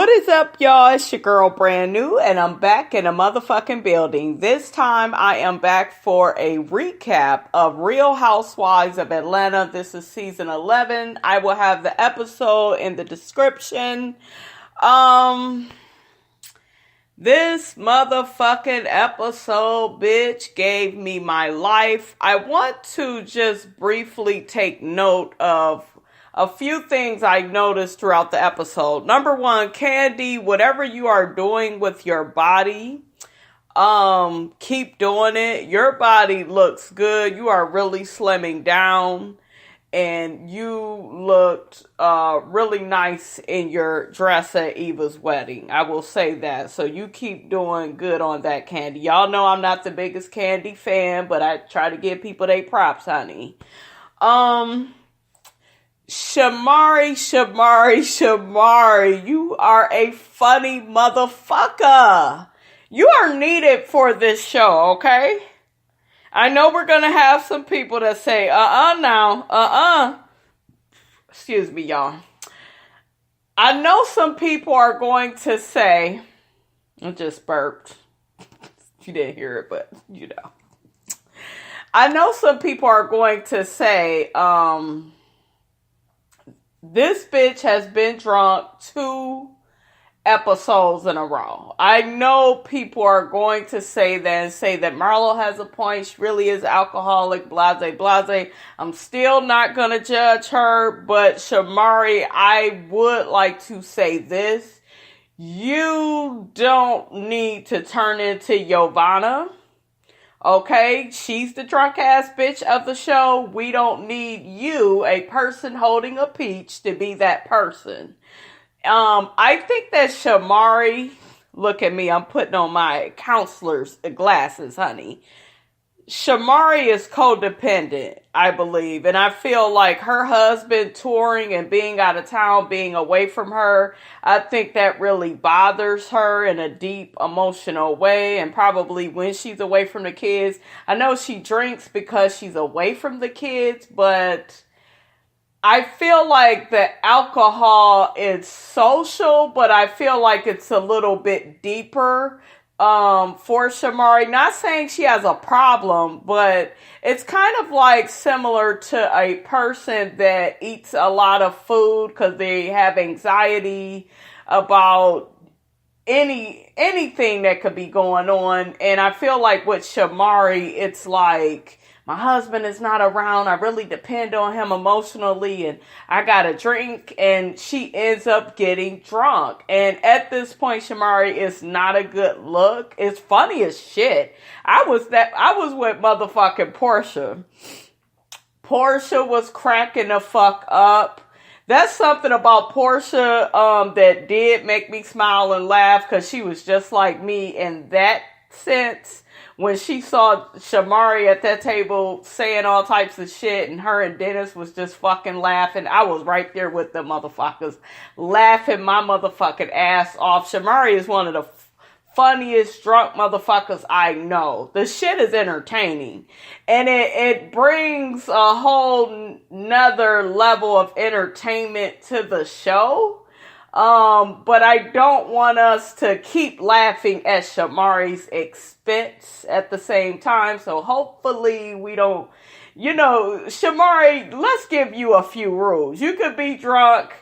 What is up, y'all? It's your girl Brand New, and I'm back in a motherfucking building. This time I am back for a recap of Real Housewives of Atlanta. This is season 11. I will have the episode in the description. This motherfucking episode, bitch, gave me my life. I want to just briefly take note of a few things I noticed throughout the episode. Number one, Candy, whatever you are doing with your body, keep doing it. Your body looks good. You are really slimming down, and you looked really nice in your dress at Eva's wedding. I will say that. So you keep doing good on that, Candy. Y'all know I'm not the biggest Candy fan, but I try to give people their props, honey. Shamari, you are a funny motherfucker. You are needed for this show, okay? I know we're going to have some people that say, Excuse me, y'all. I know some people are going to say, I just burped. You didn't hear it, but you know. I know some people are going to say, this bitch has been drunk 2 episodes in a row. I know people are going to say that and say that Marlo has a point. She really is alcoholic, blase. I'm still not going to judge her, but Shamari, I would like to say this. You don't need to turn into Giovanna. Okay, she's the drunk ass bitch of the show. We don't need you, a person holding a peach, to be that person. I think that Shamari, look at me, I'm putting on my counselor's glasses, honey. Shamari is codependent, I believe. And I feel like her husband touring and being out of town, being away from her, I think that really bothers her in a deep emotional way. And probably when she's away from the kids, I know she drinks because she's away from the kids, but I feel like the alcohol is social, but I feel like it's a little bit deeper for Shamari. Not saying she has a problem, but it's kind of like similar to a person that eats a lot of food because they have anxiety about anything that could be going on. And I feel like with Shamari, it's like, my husband is not around. I really depend on him emotionally, and I gotta drink, and she ends up getting drunk. And at this point, Shamari, is not a good look. It's funny as shit. I was with motherfucking Portia. Portia was cracking the fuck up. That's something about Portia that did make me smile and laugh, because she was just like me in that sense. When she saw Shamari at that table saying all types of shit, and her and Dennis was just fucking laughing, I was right there with the motherfuckers, laughing my motherfucking ass off. Shamari is one of the funniest drunk motherfuckers I know. The shit is entertaining, and it brings a whole nother level of entertainment to the show. But I don't want us to keep laughing at Shamari's expense at the same time. So hopefully we don't, Shamari, let's give you a few rules. You could be drunk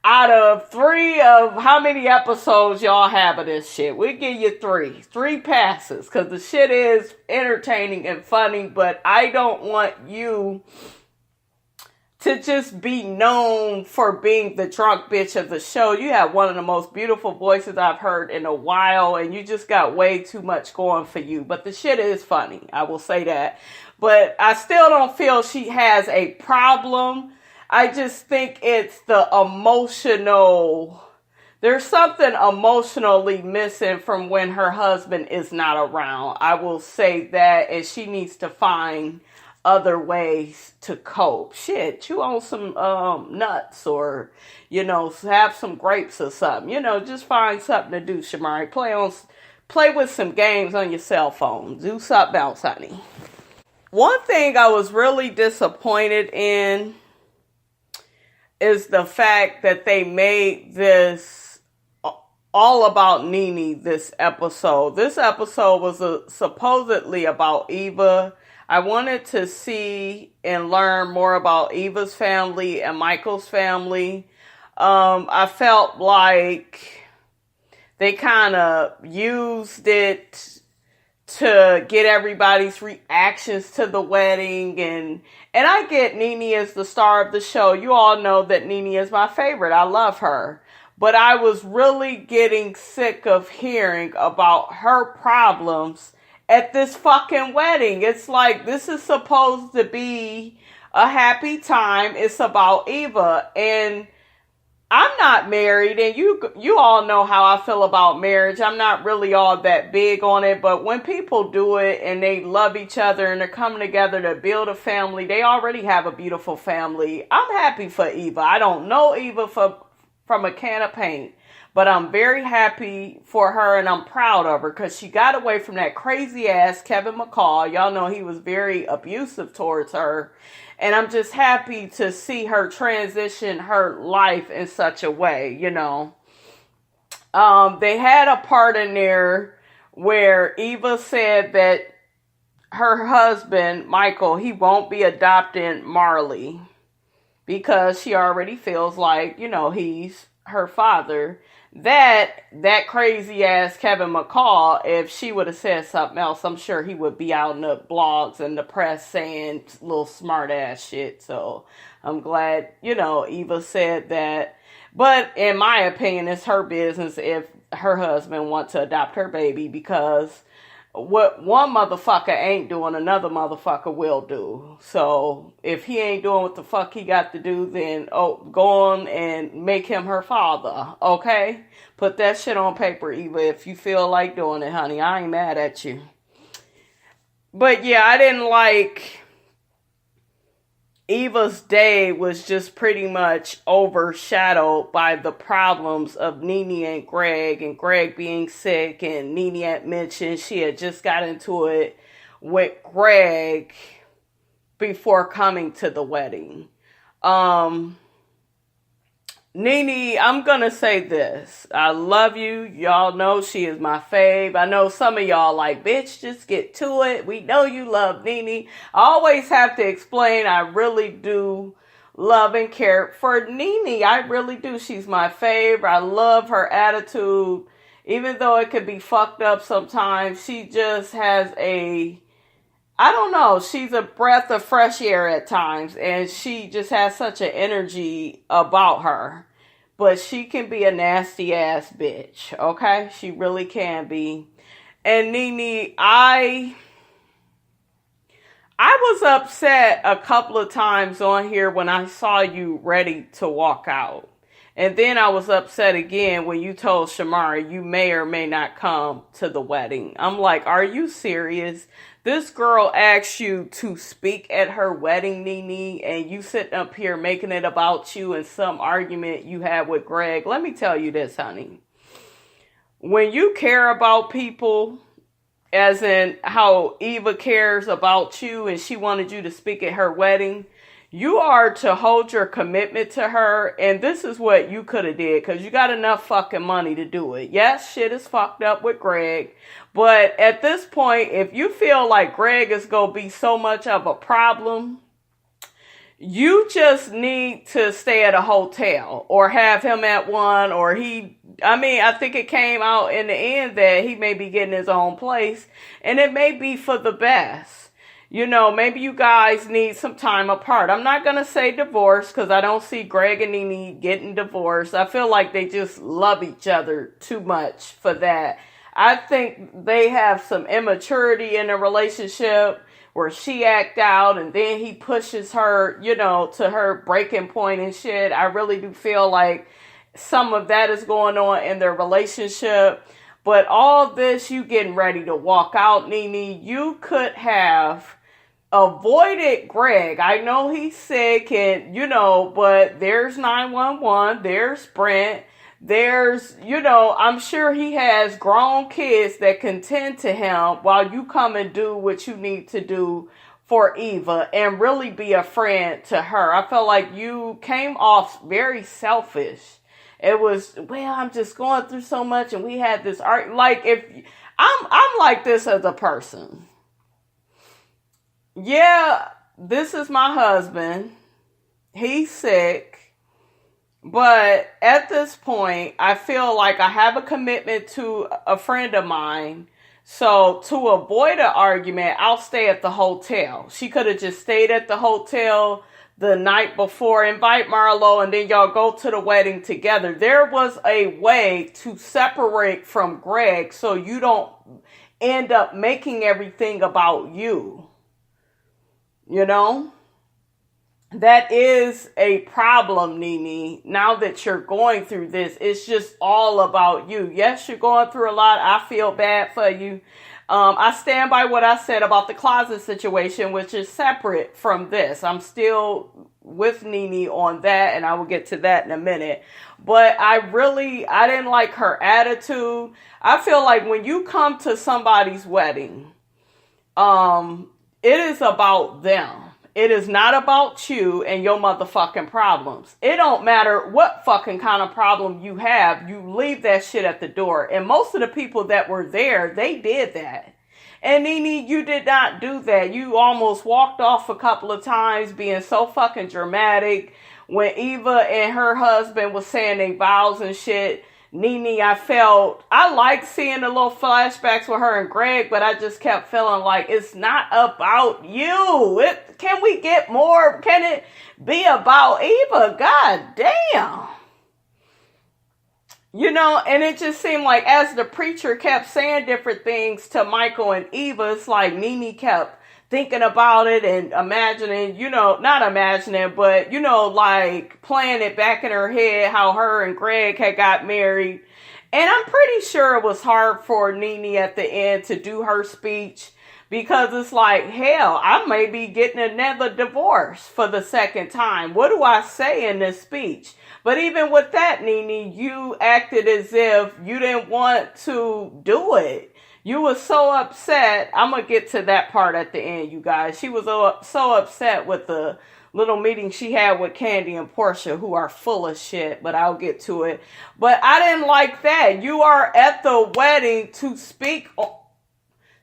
out of 3 of how many episodes y'all have of this shit. We give you 3 passes, because the shit is entertaining and funny, but I don't want you to just be known for being the drunk bitch of the show. You have one of the most beautiful voices I've heard in a while, and you just got way too much going for you. But the shit is funny, I will say that. But I still don't feel she has a problem. I just think it's the emotional. There's something emotionally missing from when her husband is not around. I will say that, and she needs to find other ways to cope. Shit, chew on some nuts, or have some grapes or something. Just find something to do, Shamari. Play with some games on your cell phone. Do something else, honey. One thing I was really disappointed in is the fact that they made this all about NeNe this episode. This episode was supposedly about Eva. I wanted to see and learn more about Eva's family and Michael's family. I felt like they kind of used it to get everybody's reactions to the wedding, and I get NeNe as the star of the show. You all know that NeNe is my favorite. I love her. But I was really getting sick of hearing about her problems at this fucking wedding. It's like, this is supposed to be a happy time. It's about Eva, and I'm not married, and you all know how I feel about marriage. I'm not really all that big on it, but when people do it and they love each other and they're coming together to build a family, they already have a beautiful family. I'm happy for Eva. I don't know Eva from a can of paint, but I'm very happy for her, and I'm proud of her because she got away from that crazy ass Kevin McCall. Y'all know he was very abusive towards her. And I'm just happy to see her transition her life in such a way, you know. They had a part in there where Eva said that her husband, Michael, he won't be adopting Marley because she already feels like, you know, he's her father. That crazy ass Kevin McCall, if she would have said something else, I'm sure he would be out in the blogs and the press saying little smart ass shit. So I'm glad, you know, Eva said that. But in my opinion, it's her business if her husband wants to adopt her baby, because what one motherfucker ain't doing, another motherfucker will do. So if he ain't doing what the fuck he got to do, then go on and make him her father. Okay? Put that shit on paper, Eva, if you feel like doing it, honey. I ain't mad at you. But yeah, I didn't like Eva's day was just pretty much overshadowed by the problems of NeNe and Greg being sick, and NeNe had mentioned she had just got into it with Greg before coming to the wedding. NeNe, I'm gonna say this. I love you. Y'all know she is my fave. I know some of y'all like, bitch, just get to it. We know you love NeNe. I always have to explain, I really do love and care for NeNe. I really do. She's my fave. I love her attitude. Even though it could be fucked up sometimes, she just has I don't know, she's a breath of fresh air at times, and she just has such an energy about her. But she can be a nasty ass bitch, okay? She really can be. And NeNe, I was upset a couple of times on here when I saw you ready to walk out. And then I was upset again when you told Shamari you may or may not come to the wedding. I'm like, are you serious? This girl asked you to speak at her wedding, NeNe, and you sitting up here making it about you and some argument you had with Greg. Let me tell you this, honey. When you care about people, as in how Eva cares about you and she wanted you to speak at her wedding, you are to hold your commitment to her, and this is what you could have did, because you got enough fucking money to do it. Yes, shit is fucked up with Greg, but at this point, if you feel like Greg is going to be so much of a problem, you just need to stay at a hotel or have him at one, or I think it came out in the end that he may be getting his own place, and it may be for the best. You know, maybe you guys need some time apart. I'm not going to say divorce because I don't see Greg and NeNe getting divorced. I feel like they just love each other too much for that. I think they have some immaturity in a relationship where she act out and then he pushes her, you know, to her breaking point and shit. I really do feel like some of that is going on in their relationship. But all this, you getting ready to walk out, NeNe, you could have avoided Greg. I know he's sick and, you know, but there's 911, there's Sprint, there's, you know, I'm sure he has grown kids that can tend to him while you come and do what you need to do for Eva and really be a friend to her. I felt like you came off very selfish. It was, well, I'm just going through so much, and we had this art. Like, if I'm like this as a person. Yeah, this is my husband. He's sick. But at this point, I feel like I have a commitment to a friend of mine. So to avoid an argument, I'll stay at the hotel. She could have just stayed at the hotel the night before, invite Marlo, and then y'all go to the wedding together. There was a way to separate from Greg so you don't end up making everything about you. You know? That is a problem, NeNe. Now that you're going through this, it's just all about you. Yes, you're going through a lot. I feel bad for you. I stand by what I said about the closet situation, which is separate from this. I'm still with NeNe on that, and I will get to that in a minute. But I didn't like her attitude. I feel like when you come to somebody's wedding, it is about them. It is not about you and your motherfucking problems. It don't matter what fucking kind of problem you have. You leave that shit at the door. And most of the people that were there, they did that. And NeNe, you did not do that. You almost walked off a couple of times being so fucking dramatic. When Eva and her husband was saying they vows and shit, NeNe, I liked seeing the little flashbacks with her and Greg, but I just kept feeling like it's not about you. Can we get more? Can it be about Eva? God damn. You know, and it just seemed like as the preacher kept saying different things to Michael and Eva, it's like NeNe kept thinking about it and imagining, not imagining, but, like playing it back in her head how her and Greg had got married. And I'm pretty sure it was hard for NeNe at the end to do her speech because it's like, hell, I may be getting another divorce for the second time. What do I say in this speech? But even with that, NeNe, you acted as if you didn't want to do it. You were so upset. I'm going to get to that part at the end, you guys. She was so upset with the little meeting she had with Candy and Portia, who are full of shit, but I'll get to it. But I didn't like that. You are at the wedding to speak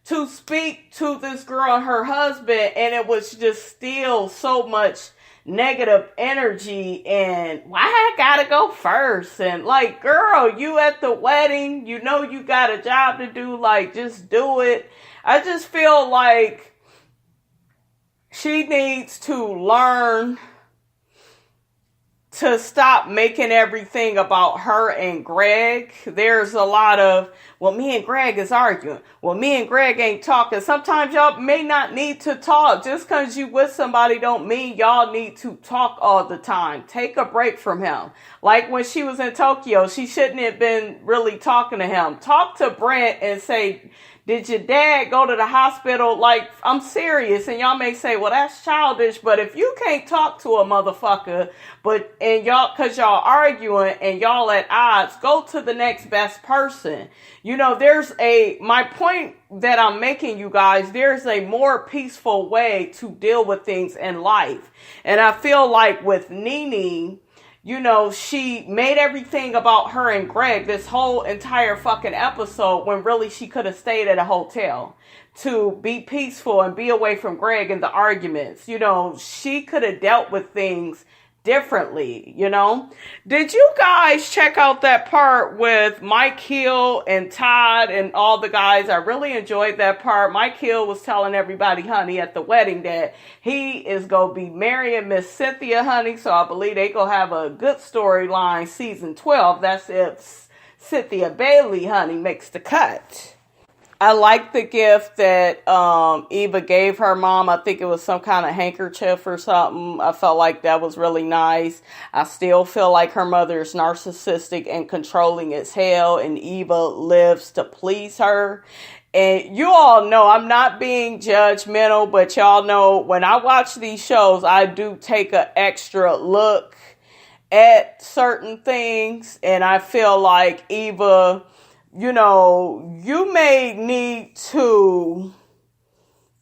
to this girl and her husband, and it was just still so much negative energy and why I gotta go first, and like, girl, you at the wedding, you got a job to do, like, just do it. I just feel like she needs to learn to stop making everything about her and Greg. There's a lot of, well, me and Greg is arguing. Well, me and Greg ain't talking. Sometimes y'all may not need to talk. Just because you with somebody don't mean y'all need to talk all the time. Take a break from him. Like when she was in Tokyo, she shouldn't have been really talking to him. Talk to Brent and say, did your dad go to the hospital? Like, I'm serious. And y'all may say, well, that's childish. But if you can't talk to a motherfucker, cause y'all arguing and y'all at odds, go to the next best person. My point that I'm making, you guys, there's a more peaceful way to deal with things in life. And I feel like with NeNe, she made everything about her and Greg this whole entire fucking episode when really she could have stayed at a hotel to be peaceful and be away from Greg and the arguments. She could have dealt with things differently, Did you guys check out that part with Mike Hill and Todd and all the guys? I really enjoyed that part. Mike Hill was telling everybody, honey, at the wedding that he is going to be marrying Miss Cynthia, honey. So I believe they going to have a good storyline season 12. That's if Cynthia Bailey, honey, makes the cut. I like the gift that Eva gave her mom. I think it was some kind of handkerchief or something. I felt like that was really nice. I still feel like her mother is narcissistic and controlling as hell, and Eva lives to please her. And you all know I'm not being judgmental, but y'all know when I watch these shows, I do take an extra look at certain things, and I feel like Eva, you may need to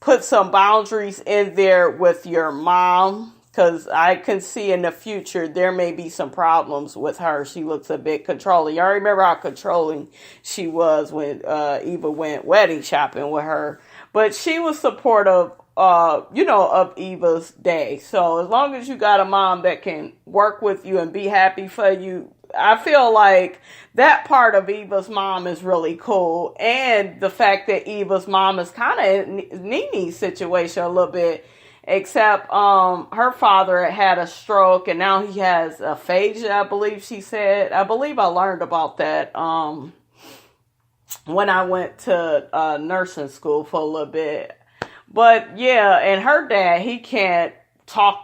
put some boundaries in there with your mom, because I can see in the future there may be some problems with her. She looks a bit controlling. Y'all remember how controlling she was when Eva went wedding shopping with her. But she was supportive, of Eva's day. So as long as you got a mom that can work with you and be happy for you, I feel like that part of Eva's mom is really cool. And the fact that Eva's mom is kind of in NeNe's situation a little bit, except her father had a stroke and now he has aphasia, I believe she said. I believe I learned about that when I went to nursing school for a little bit. But yeah, and her dad, he can't talk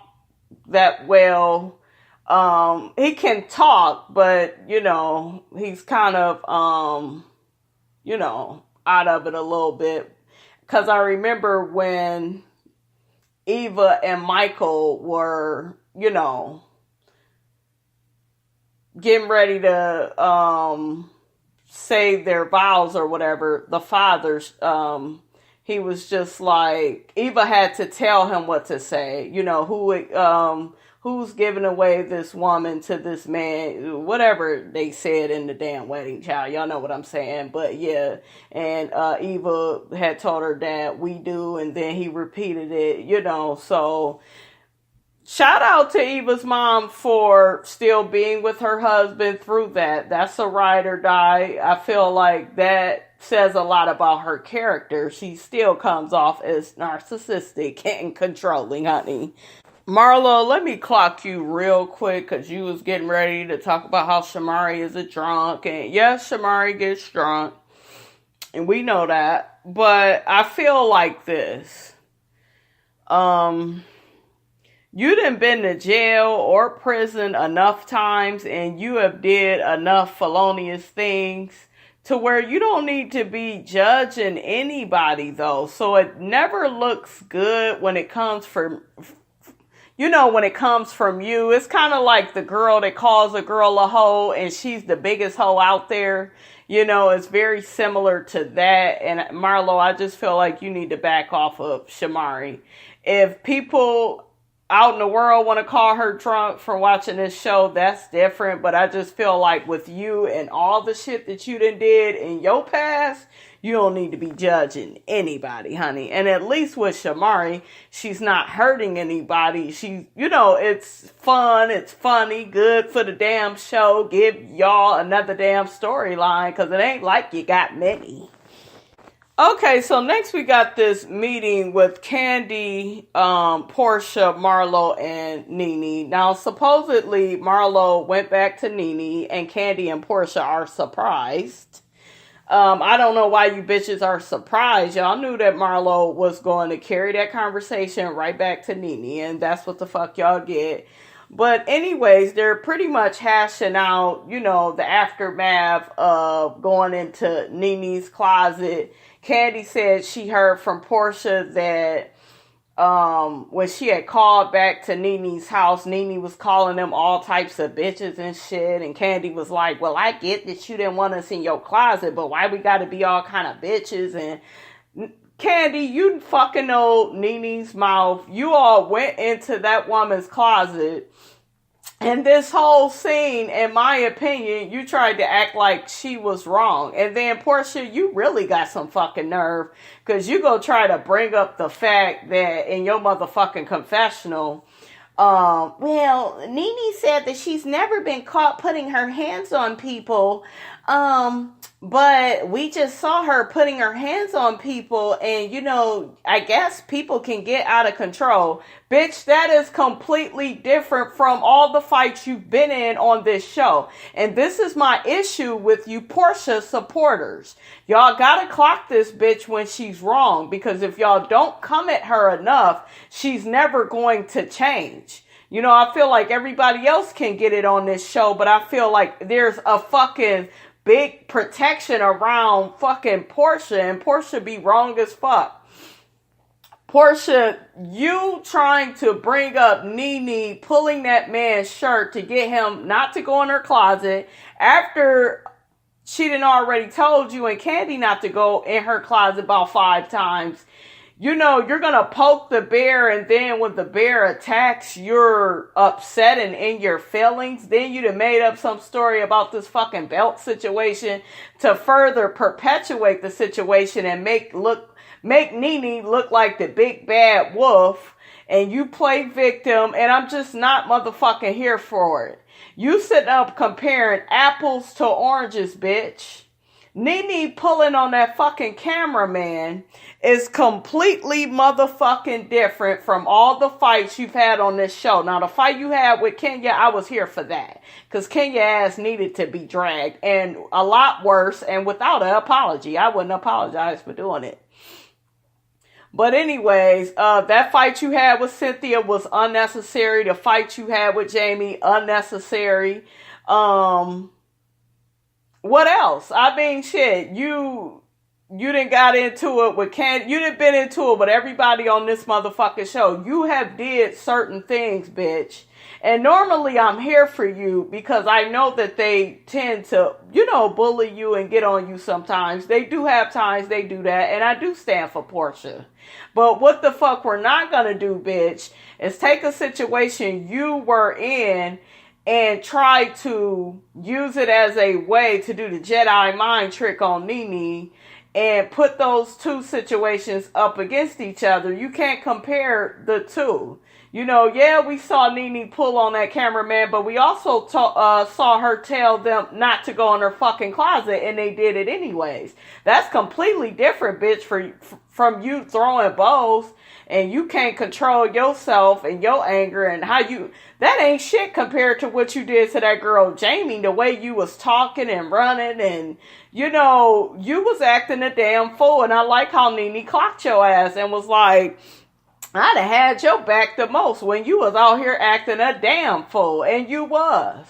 that well. He can talk, but, he's kind of, out of it a little bit. Because I remember when Eva and Michael were, getting ready to say their vows or whatever, the fathers, he was just like, Eva had to tell him what to say, who's giving away this woman to this man, whatever they said in the damn wedding, child. Y'all know what I'm saying. But yeah, and Eva had told her dad, we do, and then he repeated it, so shout out to Eva's mom for still being with her husband through that. That's a ride or die. I feel like that says a lot about her character. She still comes off as narcissistic and controlling, honey. Marlo, let me clock you real quick because you was getting ready to talk about how Shamari is a drunk. And yes, Shamari gets drunk. And we know that. But I feel like this. You done been to jail or prison enough times and you have did enough felonious things to where you don't need to be judging anybody, though. So it never looks good when it comes from you. It's kind of like the girl that calls a girl a hoe and she's the biggest hoe out there. It's very similar to that. And Marlo, I just feel like you need to back off of Shamari. If people out in the world want to call her drunk from watching this show, that's different. But I just feel like with you and all the shit that you done did in your past, you don't need to be judging anybody, honey. And at least with Shamari, she's not hurting anybody. She's, it's fun, it's funny, good for the damn show. Give y'all another damn storyline because it ain't like you got many. Okay, so next we got this meeting with Candy, Portia, Marlo, and NeNe. Now, supposedly, Marlo went back to NeNe, and Candy and Portia are surprised. I don't know why you bitches are surprised. Y'all knew that Marlo was going to carry that conversation right back to NeNe, and that's what the fuck y'all get. But anyways, they're pretty much hashing out, the aftermath of going into NeNe's closet. Candy said she heard from Portia that when she had called back to NeNe's house, NeNe was calling them all types of bitches and shit. And Candy was like, well, I get that you didn't want us in your closet, but why we gotta be all kind of bitches? And Candy, you fucking know NeNe's mouth. You all went into that woman's closet. And this whole scene, in my opinion, you tried to act like she was wrong. And then, Portia, you really got some fucking nerve. Because you go try to bring up the fact that in your motherfucking confessional, well, NeNe said that she's never been caught putting her hands on people. But we just saw her putting her hands on people and, I guess people can get out of control. Bitch, that is completely different from all the fights you've been in on this show. And this is my issue with you Portia supporters. Y'all gotta clock this bitch when she's wrong, because if y'all don't come at her enough, she's never going to change. I feel like everybody else can get it on this show, but I feel like there's a fucking big protection around fucking Portia, and Portia be wrong as fuck. Portia, you trying to bring up NeNe pulling that man's shirt to get him not to go in her closet after she done already told you and Candy not to go in her closet about 5 times. you're going to poke the bear, and then when the bear attacks, you're upset and in your feelings. Then you'd have made up some story about this fucking belt situation to further perpetuate the situation and make NeNe look like the big bad wolf, and you play victim, and I'm just not motherfucking here for it. You sitting up comparing apples to oranges, bitch. NeNe pulling on that fucking cameraman is completely motherfucking different from all the fights you've had on this show. Now, the fight you had with Kenya, I was here for that. Because Kenya ass needed to be dragged. And a lot worse, and without an apology. I wouldn't apologize for doing it. But anyways, that fight you had with Cynthia was unnecessary. The fight you had with Jamie, unnecessary. What else? I mean, shit, you done got into it with you done been into it with everybody on this motherfucking show. You have did certain things, bitch. And normally I'm here for you because I know that they tend to, bully you and get on you sometimes. They do have times they do that, and I do stand for Portia. But what the fuck we're not gonna do, bitch, is take a situation you were in and try to use it as a way to do the Jedi mind trick on NeNe and put those two situations up against each other. You can't compare the two. We saw NeNe pull on that cameraman, but we also saw her tell them not to go in her fucking closet, and they did it anyways. That's completely different, bitch, from you throwing bows, and you can't control yourself and your anger and that ain't shit compared to what you did to that girl Jamie, the way you was talking and running, and you was acting a damn fool. And I like how NeNe clocked your ass and was like, I'd have had your back the most when you was out here acting a damn fool, and you was.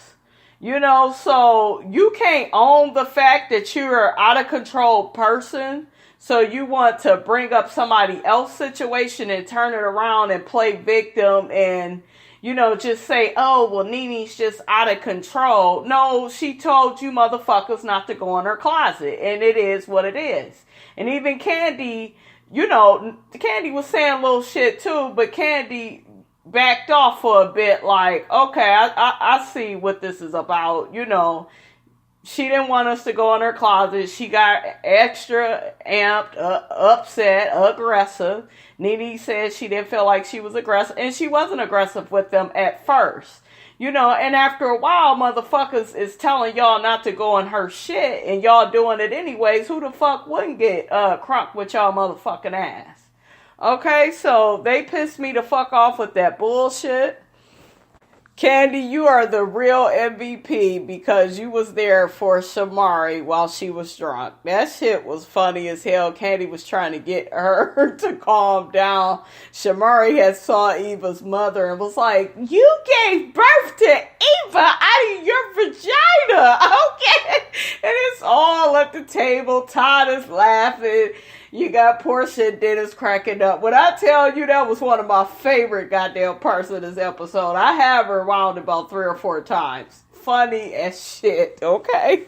So you can't own the fact that you're an out of control person. So you want to bring up somebody else's situation and turn it around and play victim and, just say, oh, well, NeNe's just out of control. No, she told you motherfuckers not to go in her closet, and it is what it is. And even Candy, Candy was saying little shit too, but Candy backed off for a bit like, okay, I see what this is about. She didn't want us to go in her closet. She got extra amped, upset, aggressive. NeNe said she didn't feel like she was aggressive, and she wasn't aggressive with them at first. And after a while, motherfuckers is telling y'all not to go in her shit, and y'all doing it anyways. Who the fuck wouldn't get crunk with y'all motherfucking ass? Okay, so they pissed me the fuck off with that bullshit. Candy, you are the real MVP because you was there for Shamari while she was drunk. That shit was funny as hell. Candy was trying to get her to calm down. Shamari had saw Eva's mother and was like, you gave birth to Eva out of your vagina. Okay. And it's all at the table. Todd is laughing. You got Portia and Dennis cracking up. When I tell you that was one of my favorite goddamn parts of this episode, I have rewound about 3 or 4 times. Funny as shit, okay?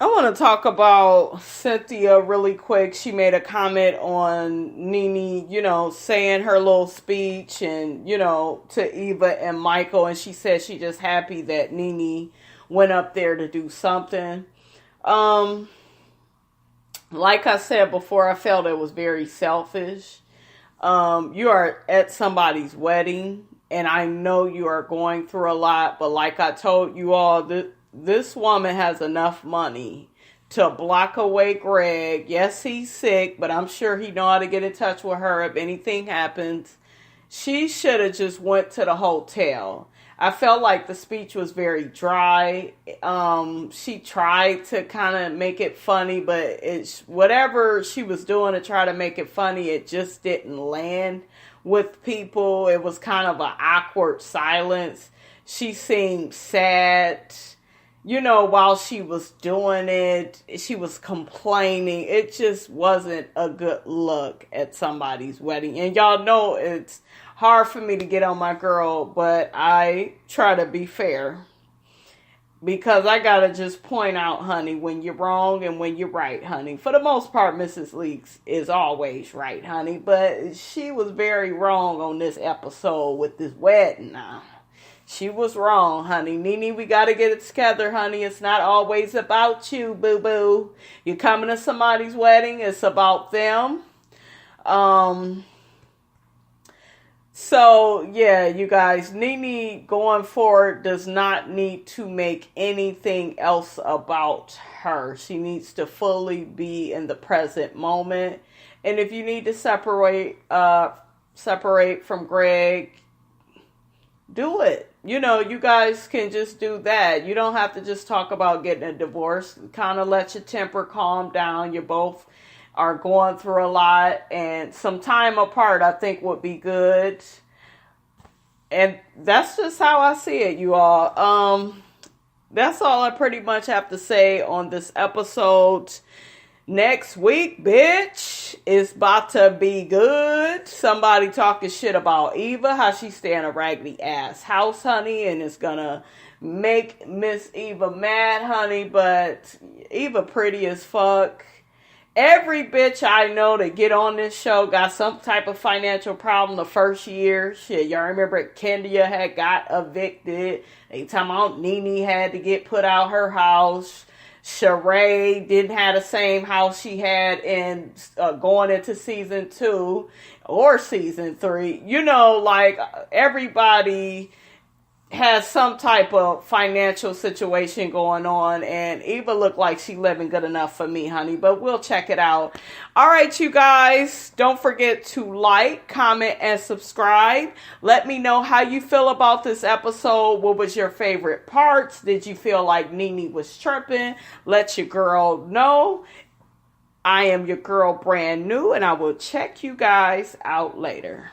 I want to talk about Cynthia really quick. She made a comment on NeNe, saying her little speech and, to Eva and Michael. And she said she just happy that NeNe went up there to do something. Like I said before, I felt it was very selfish. You are at somebody's wedding, and I know you are going through a lot, but like I told you all, this woman has enough money to block away Greg. Yes, he's sick, but I'm sure he know how to get in touch with her if anything happens. She should have just went to the hotel. I felt like the speech was very dry. She tried to kind of make it funny, but it's whatever she was doing to try to make it funny, it just didn't land with people. It was kind of an awkward silence. She seemed sad. While she was doing it, she was complaining. It just wasn't a good look at somebody's wedding. And y'all know it's hard for me to get on my girl, but I try to be fair. Because I gotta just point out, honey, when you're wrong and when you're right, honey. For the most part, Mrs. Leaks is always right, honey. But she was very wrong on this episode with this wedding now. She was wrong, honey. NeNe, we gotta get it together, honey. It's not always about you, boo-boo. You're coming to somebody's wedding. It's about them. So, yeah, you guys, NeNe going forward does not need to make anything else about her. She needs to fully be in the present moment. And if you need to separate from Greg, do it. You know, you guys can just do that. You don't have to just talk about getting a divorce. Kind of let your temper calm down. You both are going through a lot, and some time apart I think would be good. And that's just how I see it, you all. That's all I pretty much have to say on this episode. Next week, bitch, is about to be good. Somebody talking shit about Eva, how she stay in a raggedy ass house, honey, and it's gonna make Miss Eva mad, honey, but Eva pretty as fuck. Every bitch I know that get on this show got some type of financial problem the first year. Shit, y'all remember Kenya had got evicted. They talking about NeNe had to get put out her house. Sheree didn't have the same house she had in going into season 2 or season 3. You know, like everybody has some type of financial situation going on, and Eva looked like she living good enough for me, honey, but we'll check it out. All right, you guys, don't forget to like, comment, and subscribe. Let me know how you feel about this episode. What was your favorite parts? Did you feel like NeNe was tripping? Let your girl know. I am your girl, brand new, and I will check you guys out later.